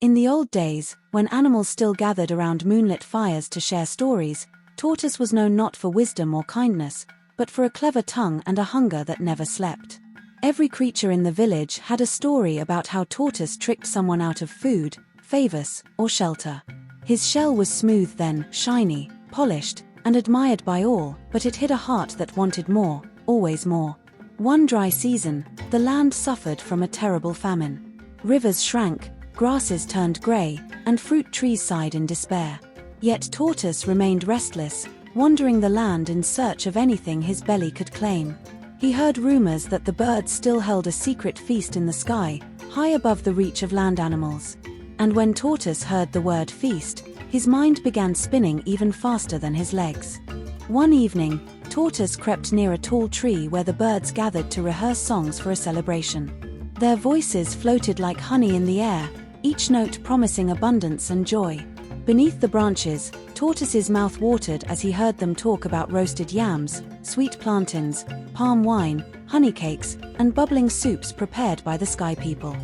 In the old days, when animals still gathered around moonlit fires to share stories, Tortoise was known not for wisdom or kindness, but for a clever tongue and a hunger that never slept. Every creature in the village had a story about how Tortoise tricked someone out of food, favors, or shelter. His shell was smooth then, shiny, polished, and admired by all, but it hid a heart that wanted more, always more. One dry season, the land suffered from a terrible famine. Rivers shrank, grasses turned grey, and fruit trees sighed in despair. Yet Tortoise remained restless, wandering the land in search of anything his belly could claim. He heard rumors that the birds still held a secret feast in the sky, high above the reach of land animals. And when Tortoise heard the word feast, his mind began spinning even faster than his legs. One evening, Tortoise crept near a tall tree where the birds gathered to rehearse songs for a celebration. Their voices floated like honey in the air, each note promising abundance and joy. Beneath the branches, Tortoise's mouth watered as he heard them talk about roasted yams, sweet plantains, palm wine, honey cakes, and bubbling soups prepared by the sky people.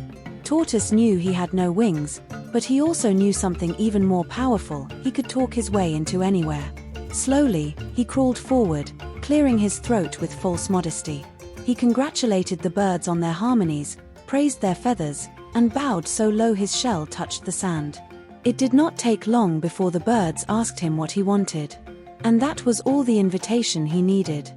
Tortoise knew he had no wings, but he also knew something even more powerful: he could talk his way into anywhere. Slowly, he crawled forward, clearing his throat with false modesty. He congratulated the birds on their harmonies, praised their feathers, and bowed so low his shell touched the sand. It did not take long before the birds asked him what he wanted. And that was all the invitation he needed.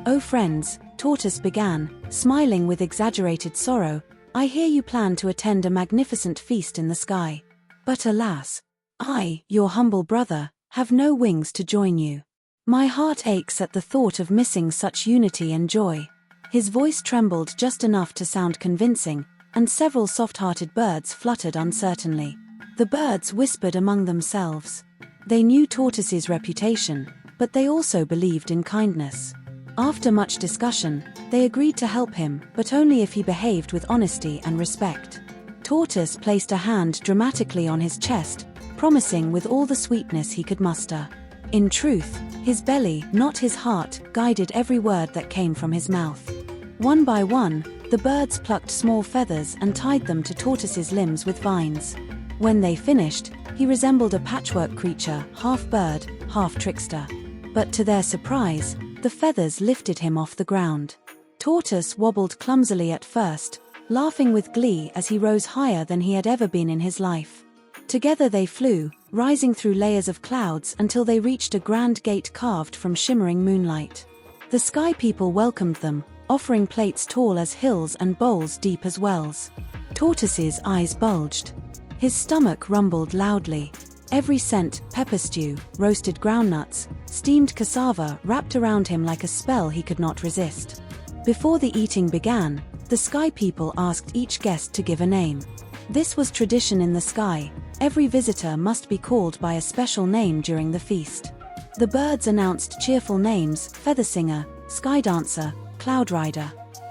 "Oh friends," Tortoise began, smiling with exaggerated sorrow, "I hear you plan to attend a magnificent feast in the sky. But alas, I, your humble brother, have no wings to join you. My heart aches at the thought of missing such unity and joy." His voice trembled just enough to sound convincing, and several soft-hearted birds fluttered uncertainly. The birds whispered among themselves. They knew Tortoise's reputation, but they also believed in kindness. After much discussion, they agreed to help him, but only if he behaved with honesty and respect. Tortoise placed a hand dramatically on his chest, promising with all the sweetness he could muster. In truth, his belly, not his heart, guided every word that came from his mouth. One by one, the birds plucked small feathers and tied them to Tortoise's limbs with vines. When they finished, he resembled a patchwork creature, half bird, half trickster. But to their surprise, the feathers lifted him off the ground. Tortoise wobbled clumsily at first, laughing with glee as he rose higher than he had ever been in his life. Together they flew, rising through layers of clouds until they reached a grand gate carved from shimmering moonlight. The sky people welcomed them, offering plates tall as hills and bowls deep as wells. Tortoise's eyes bulged. His stomach rumbled loudly. Every scent, pepper stew, roasted groundnuts, steamed cassava, wrapped around him like a spell he could not resist. Before the eating began, the sky people asked each guest to give a name. This was tradition in the sky. Every visitor must be called by a special name during the feast. The birds announced cheerful names: Feather Singer, Sky Dancer, Cloud Rider.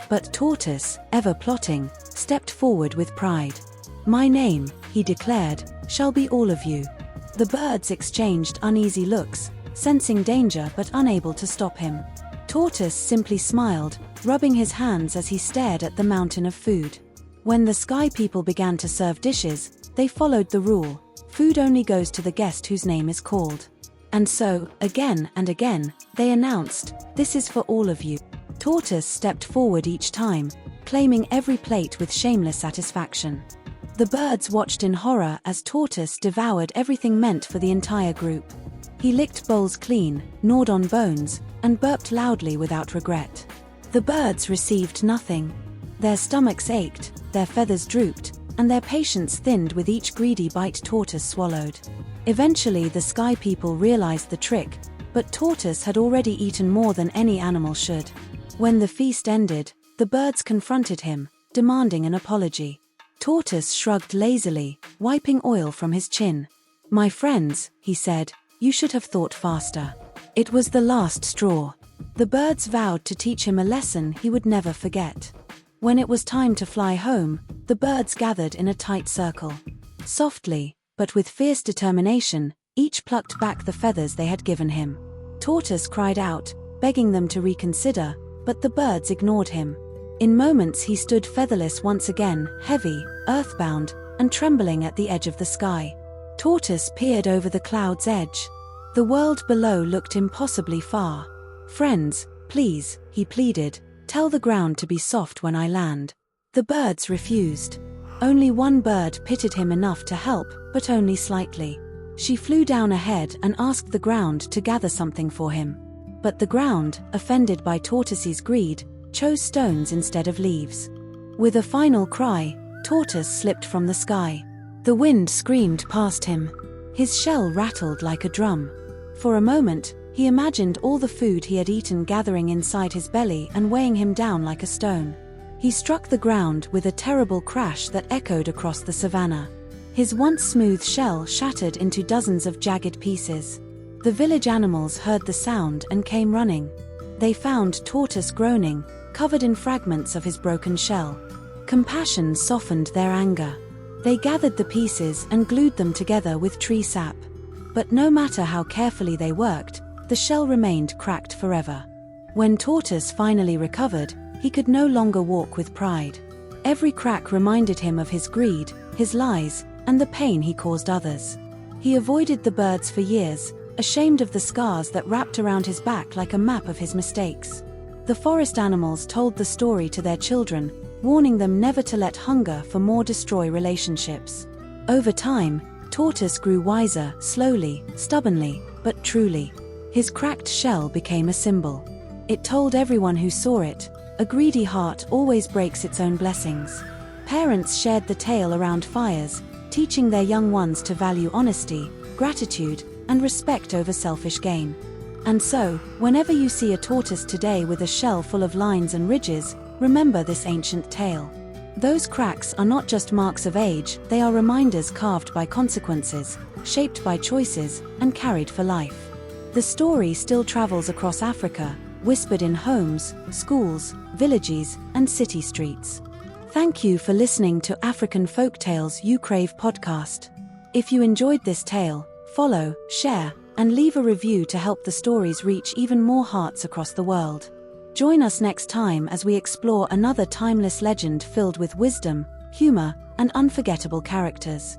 But Tortoise, ever plotting, stepped forward with pride. "My name," he declared, "shall be all of you." The birds exchanged uneasy looks, sensing danger but unable to stop him. Tortoise simply smiled, rubbing his hands as he stared at the mountain of food. When the sky people began to serve dishes, they followed the rule: food only goes to the guest whose name is called. And so, again and again, they announced, "This is for all of you." Tortoise stepped forward each time, claiming every plate with shameless satisfaction. The birds watched in horror as Tortoise devoured everything meant for the entire group. He licked bowls clean, gnawed on bones, and burped loudly without regret. The birds received nothing. Their stomachs ached, their feathers drooped, and their patience thinned with each greedy bite Tortoise swallowed. Eventually the sky people realized the trick, but Tortoise had already eaten more than any animal should. When the feast ended, the birds confronted him, demanding an apology. Tortoise shrugged lazily, wiping oil from his chin. "My friends," he said, "you should have thought faster. It was the last straw." The birds vowed to teach him a lesson he would never forget. When it was time to fly home, the birds gathered in a tight circle. Softly, but with fierce determination, each plucked back the feathers they had given him. Tortoise cried out, begging them to reconsider, but the birds ignored him. In moments he stood featherless once again, heavy, earthbound, and trembling at the edge of the sky. Tortoise peered over the cloud's edge. The world below looked impossibly far. "Friends, please," he pleaded, "tell the ground to be soft when I land." The birds refused. Only one bird pitied him enough to help, but only slightly. She flew down ahead and asked the ground to gather something for him. But the ground, offended by Tortoise's greed, chose stones instead of leaves. With a final cry, Tortoise slipped from the sky. The wind screamed past him. His shell rattled like a drum. For a moment, he imagined all the food he had eaten gathering inside his belly and weighing him down like a stone. He struck the ground with a terrible crash that echoed across the savannah. His once smooth shell shattered into dozens of jagged pieces. The village animals heard the sound and came running. They found Tortoise groaning, covered in fragments of his broken shell. Compassion softened their anger. They gathered the pieces and glued them together with tree sap. But no matter how carefully they worked, the shell remained cracked forever. When Tortoise finally recovered, he could no longer walk with pride. Every crack reminded him of his greed, his lies, and the pain he caused others. He avoided the birds for years, ashamed of the scars that wrapped around his back like a map of his mistakes. The forest animals told the story to their children, warning them never to let hunger for more destroy relationships. Over time, Tortoise grew wiser, slowly, stubbornly, but truly. His cracked shell became a symbol. It told everyone who saw it, a greedy heart always breaks its own blessings. Parents shared the tale around fires, teaching their young ones to value honesty, gratitude, and respect over selfish gain. And so, whenever you see a tortoise today with a shell full of lines and ridges, remember this ancient tale. Those cracks are not just marks of age, they are reminders carved by consequences, shaped by choices, and carried for life. The story still travels across Africa, whispered in homes, schools, villages, and city streets. Thank you for listening to African Folktales YouCrave podcast. If you enjoyed this tale, follow, share, and leave a review to help the stories reach even more hearts across the world. Join us next time as we explore another timeless legend filled with wisdom, humor, and unforgettable characters.